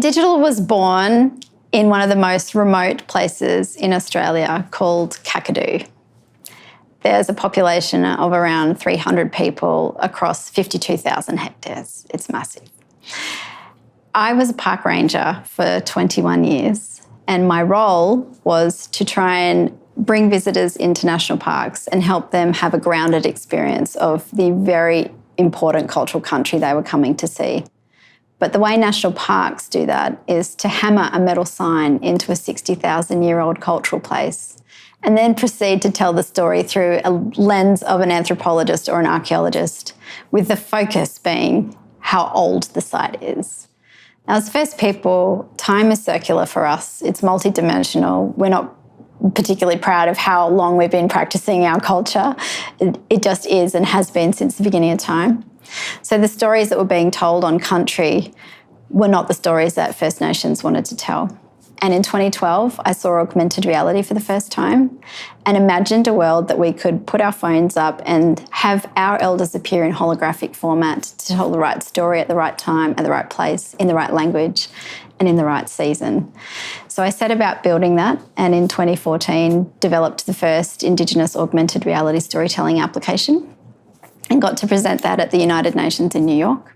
Indigital was born in one of the most remote places in Australia called Kakadu. There's a population of around 300 people across 52,000 hectares. It's massive. I was a park ranger for 21 years, and my role was to try and bring visitors into national parks and help them have a grounded experience of the very important cultural country they were coming to see. But the way national parks do that is to hammer a metal sign into a 60,000-year-old cultural place and then proceed to tell the story through a lens of an anthropologist or an archaeologist, with the focus being how old the site is. Now, as First People, time is circular for us. It's multidimensional. We're not particularly proud of how long we've been practicing our culture. It just is and has been since the beginning of time. So the stories that were being told on country were not the stories that First Nations wanted to tell. And in 2012, I saw augmented reality for the first time and imagined a world that we could put our phones up and have our elders appear in holographic format to tell the right story at the right time, at the right place, in the right language, and in the right season. So I set about building that, and in 2014 developed the first Indigenous augmented reality storytelling application and got to present that at the United Nations in New York,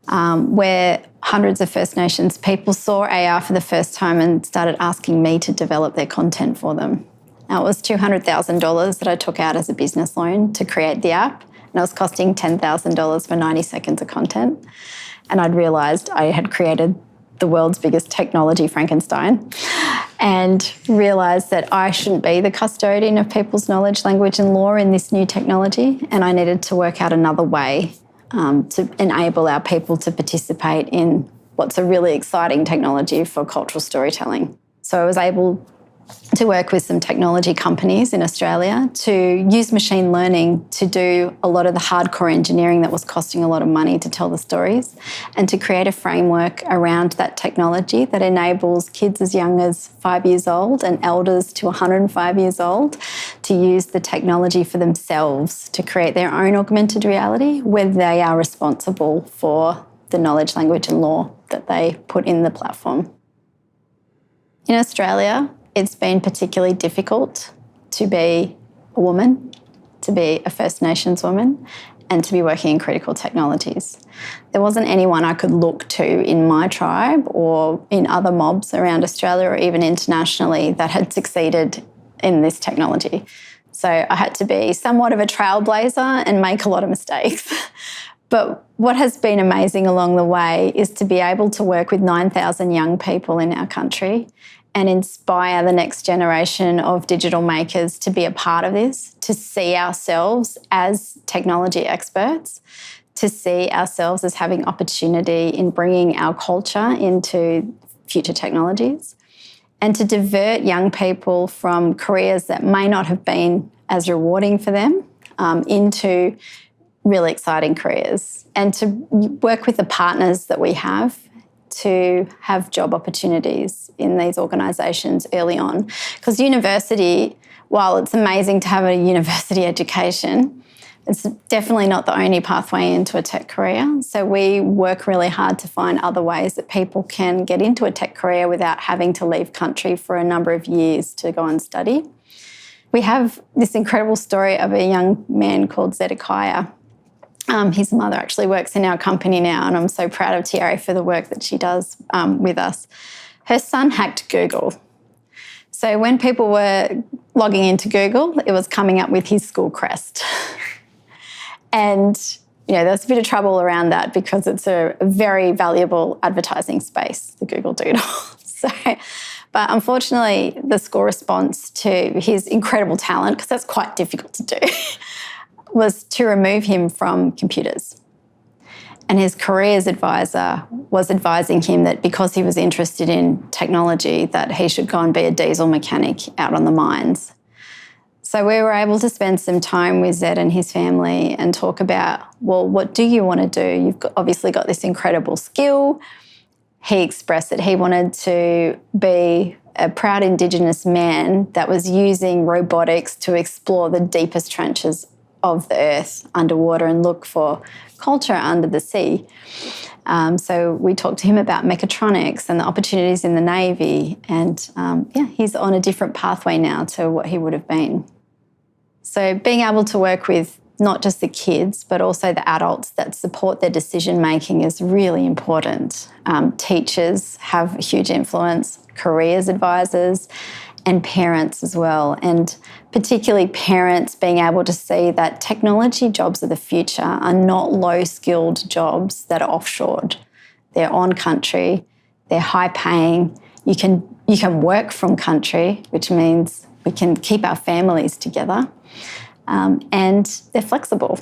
where hundreds of First Nations people saw AR for the first time and started asking me to develop their content for them. Now, it was $200,000 that I took out as a business loan to create the app, and it was costing $10,000 for 90 seconds of content. And I'd realised I had created the world's biggest technology Frankenstein, and realised that I shouldn't be the custodian of people's knowledge, language and law in this new technology, and I needed to work out another way to enable our people to participate in what's a really exciting technology for cultural storytelling. So I was able to work with some technology companies in Australia to use machine learning to do a lot of the hardcore engineering that was costing a lot of money to tell the stories, and to create a framework around that technology that enables kids as young as 5 years old and elders to 105 years old to use the technology for themselves to create their own augmented reality where they are responsible for the knowledge, language and law that they put in the platform. In Australia, it's been particularly difficult to be a woman, to be a First Nations woman, and to be working in critical technologies. There wasn't anyone I could look to in my tribe or in other mobs around Australia or even internationally that had succeeded in this technology. So I had to be somewhat of a trailblazer and make a lot of mistakes. But what has been amazing along the way is to be able to work with 9,000 young people in our country and inspire the next generation of digital makers to be a part of this, to see ourselves as technology experts, to see ourselves as having opportunity in bringing our culture into future technologies, and to divert young people from careers that may not have been as rewarding for them into really exciting careers, and to work with the partners that we have to have job opportunities in these organisations early on. Because university, while it's amazing to have a university education, it's definitely not the only pathway into a tech career. So we work really hard to find other ways that people can get into a tech career without having to leave country for a number of years to go and study. We have this incredible story of a young man called Zedekiah. His mother actually works in our company now, and I'm so proud of Thierry for the work that she does with us. Her son hacked Google. So when people were logging into Google, it was coming up with his school crest. And, there was a bit of trouble around that because it's a very valuable advertising space, the Google Doodle. But unfortunately, the school response to his incredible talent, because that's quite difficult to do, was to remove him from computers. And his careers advisor was advising him that because he was interested in technology, that he should go and be a diesel mechanic out on the mines. So we were able to spend some time with Zed and his family and talk about, well, what do you want to do? You've obviously got this incredible skill. He expressed that he wanted to be a proud Indigenous man that was using robotics to explore the deepest trenches of the earth underwater and look for culture under the sea. So we talked to him about mechatronics and the opportunities in the Navy. And he's on a different pathway now to what he would have been. So being able to work with not just the kids, but also the adults that support their decision-making is really important. Teachers have a huge influence, careers advisors, and parents as well. And particularly parents being able to see that technology jobs of the future are not low-skilled jobs that are offshored. They're on country, they're high-paying. You can work from country, which means we can keep our families together. And they're flexible.